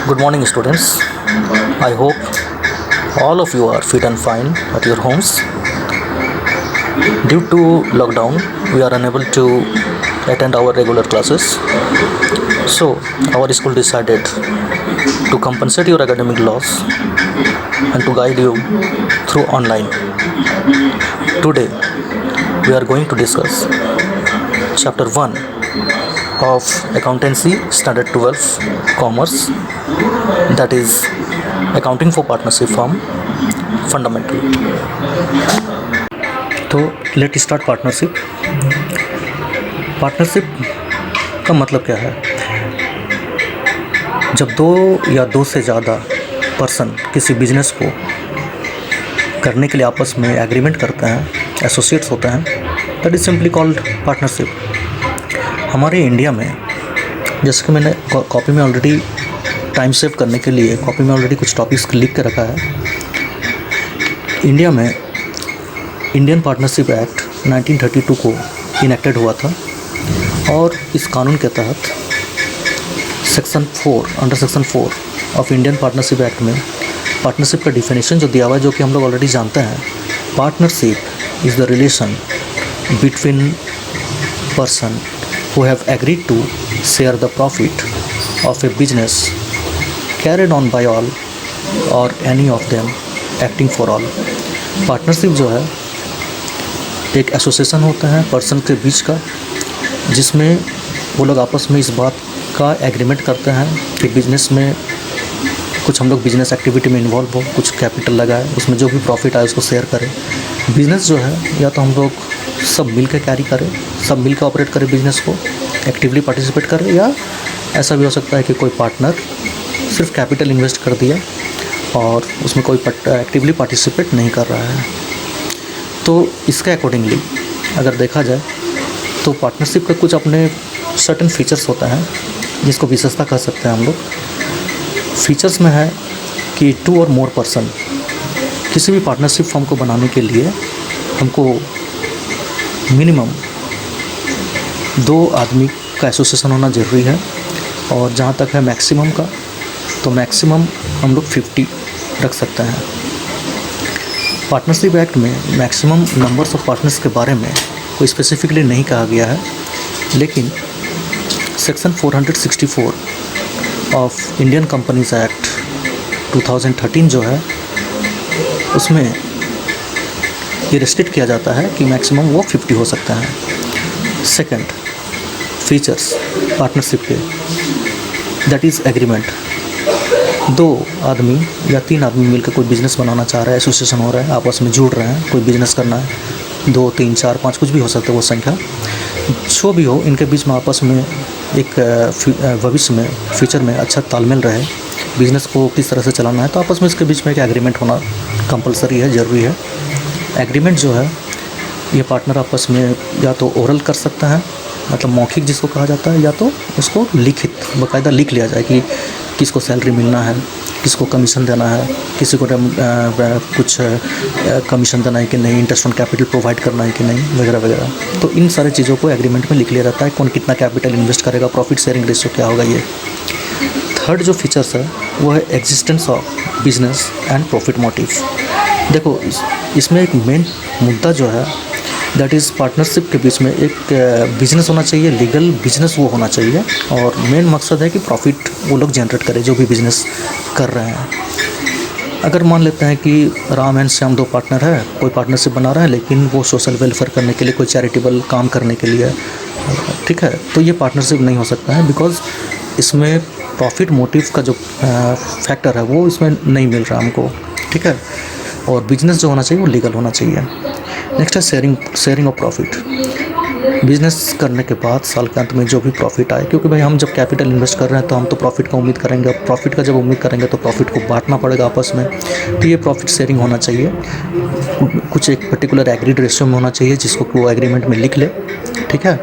Good morning, students. I hope all of you are fit and fine at your homes. Due to lockdown, we are unable to attend our regular classes. So, our school decided to compensate your academic loss and to guide you through online. Today, we are going to discuss Chapter 1 of Accountancy Standard 12 Commerce, that is Accounting for Partnership Firm Fundamental. तो let start partnership. Partnership का मतलब क्या है? जब दो या दो से ज़्यादा पर्सन किसी बिजनेस को करने के लिए आपस में एग्रीमेंट करते हैं, एसोसिएट्स होते हैं, that is simply called partnership. हमारे इंडिया में, जैसे कि मैंने कॉपी में ऑलरेडी टाइम सेव करने के लिए कॉपी में ऑलरेडी कुछ टॉपिक्स लिख के रखा है। इंडिया में इंडियन पार्टनरशिप एक्ट 1932 को इनेक्टेड हुआ था और इस कानून के तहत under section 4 of Indian partnership act में पार्टनरशिप का डिफिनेशन जो दिया हुआ है, जो कि हम लोग ऑलरेडी जानते हैं। Partnership is the relation between person who have agreed to share the profit of a business carried on by all or any of them acting for all। Partnership जो है एक एसोसिएशन होता है पर्सन के बीच का, जिसमें वो लोग आपस में इस बात का एग्रीमेंट करते हैं कि बिजनेस में कुछ हम लोग बिजनेस एक्टिविटी में इन्वॉल्व हो, कुछ कैपिटल लगाए, उसमें जो भी प्रॉफिट आए उसको शेयर करें। बिज़नेस जो है या तो हम लोग सब मिल के कैरी करें, सब मिल के ऑपरेट करें, बिज़नेस को एक्टिवली पार्टिसिपेट करें, या ऐसा भी हो सकता है कि कोई पार्टनर सिर्फ कैपिटल इन्वेस्ट कर दिया और उसमें कोई एक्टिवली पार्टिसिपेट नहीं कर रहा है। तो इसके अकॉर्डिंगली अगर देखा जाए तो पार्टनरशिप के कुछ अपने सर्टेन फीचर्स होते हैं, जिसको विशेषता कह सकते हैं हम लोग। फीचर्स में है कि 2 और मोर पर्सन, किसी भी पार्टनरशिप फर्म को बनाने के लिए हमको मिनिमम 2 आदमी का एसोसिएशन होना ज़रूरी है। और जहाँ तक है मैक्सिमम का, तो मैक्सिमम हम लोग 50 रख सकते हैं। पार्टनरशिप एक्ट में मैक्सिमम नंबर्स ऑफ पार्टनर्स के बारे में कोई स्पेसिफिकली नहीं कहा गया है, लेकिन section 464 of Indian companies act 2013 जो है, उसमें ये रिस्ट्रिक्ट किया जाता है कि मैक्सिमम वो 50 हो सकता है। सेकंड फीचर्स पार्टनरशिप के, दैट इज़ एग्रीमेंट। 2 आदमी या 3 आदमी मिलकर कोई बिज़नेस बनाना चाह रहा है, एसोसिएशन हो रहा है, आपस में जुड़ रहे हैं, कोई बिज़नेस करना है, 2, 3, 4, 5 कुछ भी हो सकता है वो संख्या, जो भी हो, इनके बीच में आपस में एक भविष्य में फ्यूचर में अच्छा तालमेल रहे, बिज़नेस को किस तरह से चलाना है, तो आपस में इसके बीच में एक एग्रीमेंट होना कंपलसरी है, ज़रूरी है। एग्रीमेंट जो है ये पार्टनर आपस में या तो ओरल कर सकता है, मतलब मौखिक जिसको कहा जाता है, या तो उसको लिखित बाकायदा लिख लिया जाए कि किसको सैलरी मिलना है, किसको कमीशन देना है, किसी को कुछ कमीशन देना है कि नहीं, इंटरेस्ट ऑन कैपिटल प्रोवाइड करना है कि नहीं, वगैरह वगैरह। तो इन सारे चीज़ों को एग्रीमेंट में लिख लिया जाता है, कौन कितना कैपिटल इन्वेस्ट करेगा, प्रॉफिट शेयरिंग रेशियो क्या होगा। ये थर्ड जो फीचर्स है वो है existence of business and profit motive. देखो इसमें एक मेन मुद्दा जो है, दैट इज़ पार्टनरशिप के बीच में एक बिज़नेस होना चाहिए, लीगल बिजनेस वो होना चाहिए, और मेन मकसद है कि प्रॉफिट वो लोग जनरेट करें जो भी बिज़नेस कर रहे हैं। अगर मान लेते हैं कि राम एंड श्याम 2 पार्टनर है, कोई पार्टनरशिप बना रहा है, लेकिन वो सोशल वेलफेयर करने के लिए, कोई चैरिटेबल काम करने के लिए, ठीक है, तो ये पार्टनरशिप नहीं हो सकता है, बिकॉज इसमें प्रॉफिट मोटिव का जो फैक्टर है वो इसमें नहीं मिल रहा हमको, ठीक है। और बिजनेस जो होना चाहिए वो लीगल होना चाहिए। नेक्स्ट है शेयरिंग ऑफ प्रॉफिट। बिजनेस करने के बाद साल के अंत में जो भी प्रॉफिट आए, क्योंकि भाई हम जब कैपिटल इन्वेस्ट कर रहे हैं तो हम तो प्रॉफिट का उम्मीद करेंगे, और प्रॉफिट का जब उम्मीद करेंगे तो प्रॉफिट को बांटना पड़ेगा आपस में, तो ये प्रॉफिट शेयरिंग होना चाहिए। कुछ एक पर्टिकुलर एग्रीड रेशियो में होना चाहिए, जिसको वो एग्रीमेंट में लिख ले, ठीक है,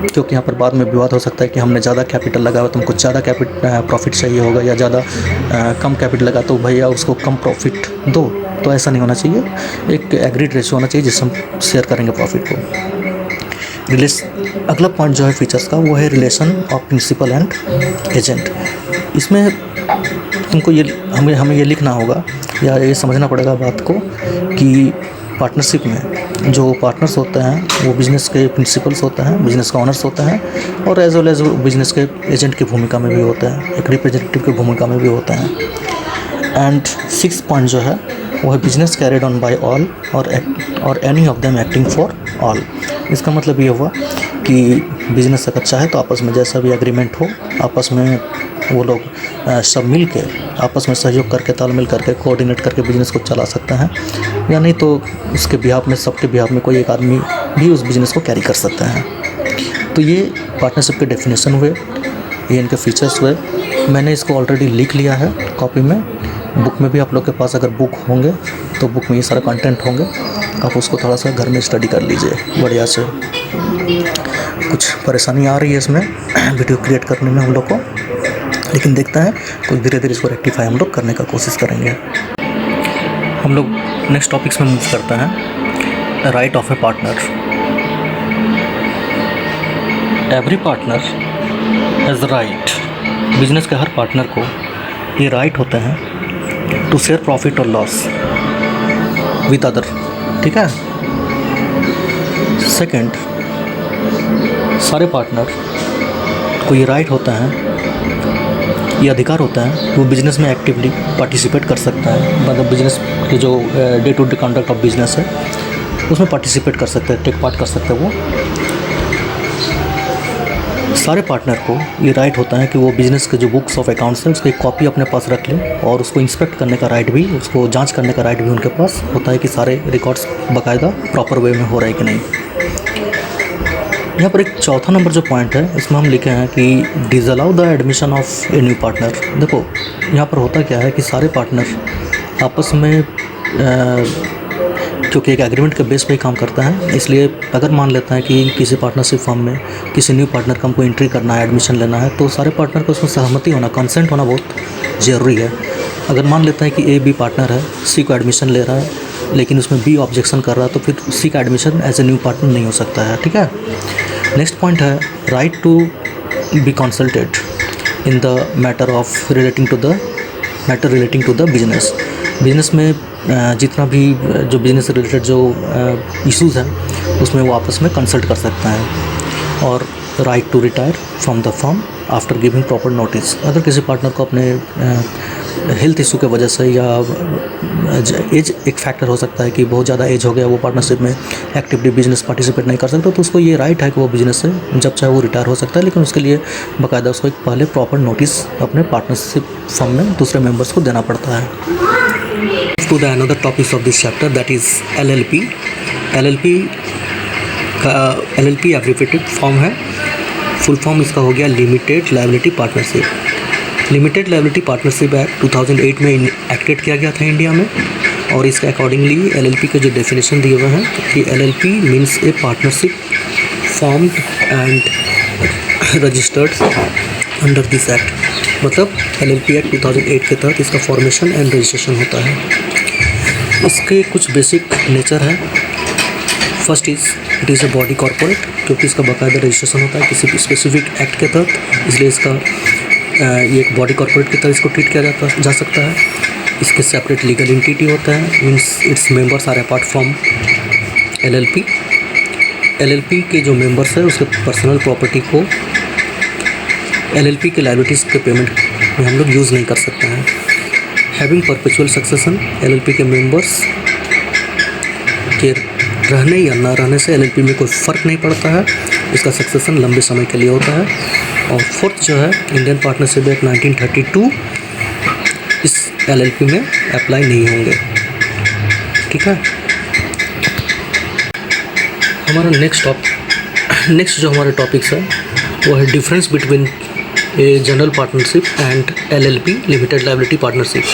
क्योंकि यहाँ पर बाद में विवाद हो सकता है कि हमने ज़्यादा कैपिटल लगाया तो हमको ज़्यादा प्रॉफिट चाहिए होगा, या ज़्यादा कम कैपिटल लगा तो भैया उसको कम प्रॉफिट दो। तो ऐसा नहीं होना चाहिए, एक एग्रीड रेशियो होना चाहिए जिससे हम शेयर करेंगे प्रॉफिट को। अगला पॉइंट जो है फीचर्स का, वो है relation of principal and agent. इसमें तुमको ये हमें ये लिखना होगा या ये समझना पड़ेगा बात को कि पार्टनरशिप में जो पार्टनर्स होते हैं वो बिज़नेस के प्रिंसिपल्स होते हैं, बिज़नेस का ओनर्स होते हैं और एज वेल एज बिज़नेस के एजेंट की भूमिका में भी होते हैं, एक रिप्रेजेंटेटिव की भूमिका में भी होते हैं। एंड 6 पॉइंट जो है वो है business carried on by all or any of them acting for all. इसका मतलब ये हुआ कि बिज़नेस अगर चाहे तो आपस में जैसा भी एग्रीमेंट हो, आपस में वो लोग सब मिल के आपस में सहयोग करके, तालमेल करके, कोऑर्डिनेट करके बिज़नेस को चला सकते हैं, या नहीं तो उसके बिहाफ में, सबके बिहाफ में कोई एक आदमी भी उस बिज़नेस को कैरी कर सकते हैं। तो ये पार्टनरशिप के डेफिनेशन हुए, ये इनके फीचर्स हुए। मैंने इसको ऑलरेडी लिख लिया है कॉपी में, बुक में भी आप लोग के पास अगर बुक होंगे तो बुक में ये सारा कंटेंट होंगे, आप उसको थोड़ा सा घर में स्टडी कर लीजिए बढ़िया से। कुछ परेशानी आ रही है इसमें वीडियो क्रिएट करने में हम लोग को, लेकिन देखते हैं कुछ धीरे धीरे इसको रेक्टिफाई हम लोग करने का कोशिश करेंगे। हम लोग नेक्स्ट टॉपिक्स में मूव करते हैं। Right of A partner. Every partner has right, business के हर पार्टनर को ये राइट होते हैं टू शेयर प्रॉफिट और लॉस विद अदर, ठीक है। सेकंड, सारे पार्टनर को ये राइट होता है, ये अधिकार होता है कि वो बिज़नेस में एक्टिवली पार्टिसिपेट कर सकता है, मतलब बिज़नेस के जो day to day conduct of business है उसमें पार्टिसिपेट कर सकते हैं, टेक पार्ट कर सकते हैं वो। सारे पार्टनर को ये राइट होता है कि वो बिज़नेस के जो बुक्स ऑफ अकाउंट्स हैं उसकी एक कॉपी अपने पास रख लें और उसको इंस्पेक्ट करने का राइट भी, उसको जांच करने का राइट भी उनके पास होता है कि सारे रिकॉर्ड्स बाकायदा प्रॉपर वे में हो रहा है कि नहीं। यहाँ पर एक चौथा नंबर जो पॉइंट है इसमें हम लिखे हैं कि disallow the admission of A new partner. देखो यहाँ पर होता क्या है कि सारे पार्टनर आपस में क्योंकि एक एग्रीमेंट के बेस पे ही काम करता है, इसलिए अगर मान लेते हैं कि किसी पार्टनरशिप फर्म में किसी न्यू पार्टनर का हमको एंट्री करना है, एडमिशन लेना है, तो सारे पार्टनर को उसमें सहमति होना, कंसेंट होना बहुत ज़रूरी है। अगर मान लेते हैं कि ए बी पार्टनर है, सी को एडमिशन ले रहा है, लेकिन उसमें बी ऑब्जेक्शन कर रहा है, तो फिर सी का admission as a new partner नहीं हो सकता है, ठीक है। नेक्स्ट पॉइंट है right to be consulted in the matter of relating to the business. Business में जितना भी जो बिज़नेस से रिलेटेड जो इश्यूज़ हैं उसमें वो आपस में कंसल्ट कर सकते हैं। और right to retire from the firm after giving proper notice. अगर किसी पार्टनर को अपने हेल्थ इशू के वजह से या एज एक फैक्टर हो सकता है कि बहुत ज़्यादा एज हो गया, वो पार्टनरशिप में एक्टिवली बिजनेस पार्टिसिपेट नहीं कर सकता, तो उसको ये राइट है कि वो बिज़नेस से जब चाहे वो रिटायर हो सकता है, लेकिन उसके लिए बाकायदा उसको एक पहले प्रॉपर नोटिस अपने पार्टनरशिप फर्म में दूसरे मेंबर्स को देना पड़ता है। To the another topics of this chapter, that is LLP। LLP का LLP एब्रिविएटेड फॉर्म है, फुल फॉर्म इसका हो गया limited liability partnership. Limited liability partnership act 2008 में एक्टेड किया गया था इंडिया में, और इसके अकॉर्डिंगली LLP के जो डेफिनेशन दिए हुए हैं कि LLP means A partnership formed and registered under this act. मतलब LLP एक्ट 2008 के तहत इसका फॉर्मेशन एंड रजिस्ट्रेशन होता है। इसके कुछ बेसिक नेचर है। First it is a body corporate, क्योंकि इसका बाकायदा रजिस्ट्रेशन होता है किसी स्पेसिफिक एक्ट के तहत, इसलिए इसका ये एक बॉडी कॉर्पोरेट की तरह इसको ट्रीट किया जा सकता है। इसके सेपरेट लीगल एंटिटी होता है, means its members are apart from LLP। LLP के जो मेंबर्स है उसके पर्सनल प्रॉपर्टी को LLP के लायबिलिटीज़ के पेमेंट में हम लोग यूज़ नहीं कर सकते हैं। हैविंग परपेचुअल सक्सेशन, LLP के मेंबर्स के रहने या ना रहने से LLP में कोई फ़र्क नहीं पड़ता है, इसका सक्सेशन लंबे समय के लिए होता है। और फोर्थ जो है इंडियन पार्टनरशिप एक्ट 1932 इस LLP में अप्लाई नहीं होंगे, ठीक है। हमारा नेक्स्ट जो हमारे टॉपिक्स है वो है difference between a general partnership and LLP limited liability partnership.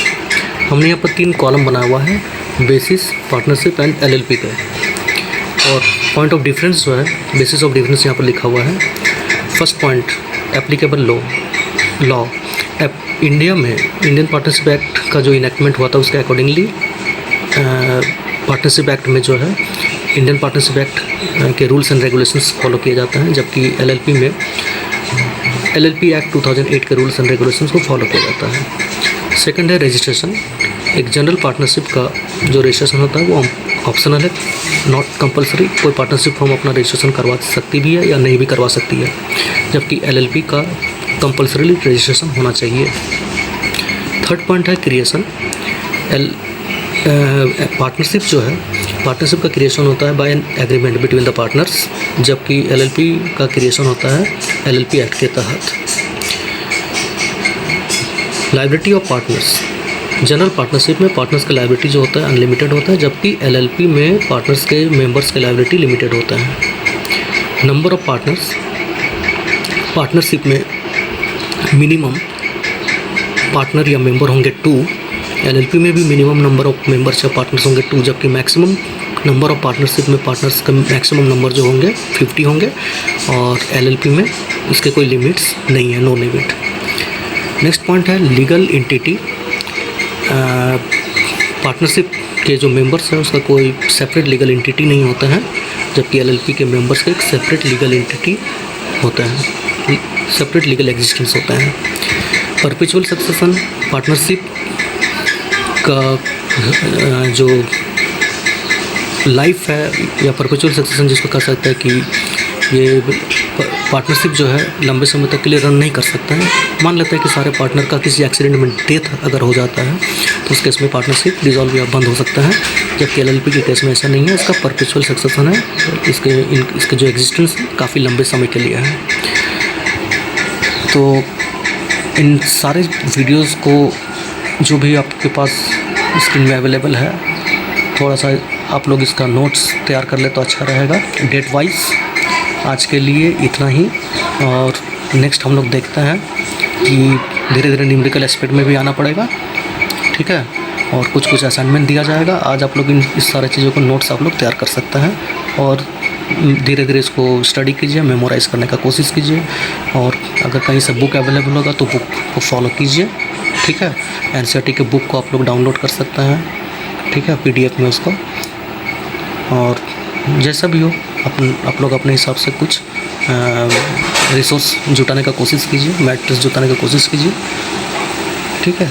हमने यहाँ पर 3 कॉलम बनाया हुआ है, बेसिस, पार्टनरशिप एंड LLP पे। और पॉइंट ऑफ डिफरेंस जो है, बेसिस ऑफ डिफरेंस यहाँ पर लिखा हुआ है। First point applicable law. India में इंडियन पार्टनरशिप एक्ट का जो इनेक्टमेंट हुआ था उसके अकॉर्डिंगली पार्टनरशिप एक्ट में जो है इंडियन पार्टनरशिप एक्ट के रूल्स एंड रेगुलेशंस फॉलो किए जाते हैं, जबकि LLP में LLP एक्ट 2008 के रूल्स एंड रेगुलेशंस को फॉलो किया जाता है। सेकंड है रजिस्ट्रेशन। एक जनरल पार्टनरशिप का जो रजिस्ट्रेशन होता है वो ऑप्शनल है, नॉट कंपलसरी। कोई पार्टनरशिप फर्म अपना रजिस्ट्रेशन करवा सकती भी है या नहीं भी करवा सकती है, जबकि LLP का कंपलसरीली रजिस्ट्रेशन होना चाहिए। थर्ड पॉइंट है क्रिएशन। पार्टनरशिप जो है, पार्टनरशिप का क्रिएशन होता है by an agreement between the partners, जबकि LLP का क्रिएशन होता है LLP एक्ट के तहत। Liability of partners. General partnership में पार्टनर्स का लायबिलिटी जो होता है अनलिमिटेड होता है, जबकि LLP में पार्टनर्स के मेंबर्स के लायबिलिटी लिमिटेड होता है। Number of partners. पार्टनरशिप में मिनिमम पार्टनर या मेंबर होंगे 2। LLP में भी मिनिमम नंबर ऑफ मेंबर्स या पार्टनर्स होंगे 2, जबकि मैक्सिमम नंबर ऑफ पार्टनरशिप में पार्टनर्स का मैक्सिमम नंबर जो होंगे 50 होंगे, और LLP में इसके कोई लिमिट्स नहीं है, नो लिमिट। नेक्स्ट पॉइंट है लीगल एंटिटी। पार्टनरशिप के जो मेंबर्स हैं उसका कोई सेपरेट लीगल एंटिटी नहीं होता है, जबकि LLP के मेंबर्स का एक सेपरेट लीगल एंटिटी होता है, सेपरेट लीगल एग्जिस्टेंस होता है। Perpetual succession. पार्टनरशिप का जो लाइफ है या परपेचुअल सक्सेशन जिसको कह सकते हैं कि ये पार्टनरशिप जो है लंबे समय तक के लिए रन नहीं कर सकता है। मान लेते हैं कि सारे पार्टनर का किसी एक्सीडेंट में डेथ अगर हो जाता है तो उस केस में पार्टनरशिप डिसॉल्व या बंद हो सकता है, जबकि LLP के केस में ऐसा नहीं है। इसका परपेचुअल सक्सेशन है, इसके जो एग्जिस्टेंस है काफ़ी लंबे समय के लिए है। तो इन सारे वीडियोज़ को जो भी आपके पास स्क्रीन में अवेलेबल है, थोड़ा सा आप लोग इसका नोट्स तैयार कर ले तो अच्छा रहेगा डेट वाइज। आज के लिए इतना ही, और नेक्स्ट हम लोग देखते हैं कि धीरे धीरे न्यूमेरिकल एस्पेक्ट में भी आना पड़ेगा, ठीक है, और कुछ कुछ असाइनमेंट दिया जाएगा। आज आप लोग इस सारी चीज़ों को नोट्स आप लोग तैयार कर सकते हैं, और धीरे धीरे इसको स्टडी कीजिए, मेमोराइज़ करने का कोशिश कीजिए, और अगर कहीं से बुक अवेलेबल होगा तो बुक को फॉलो कीजिए, ठीक है। NCERT के बुक को आप लोग डाउनलोड कर सकते हैं, ठीक है, PDF में उसको, और जैसा भी हो आप लोग अपने हिसाब से कुछ रिसोर्स जुटाने का कोशिश कीजिए, मैट्रिक्स जुटाने का कोशिश कीजिए, ठीक है।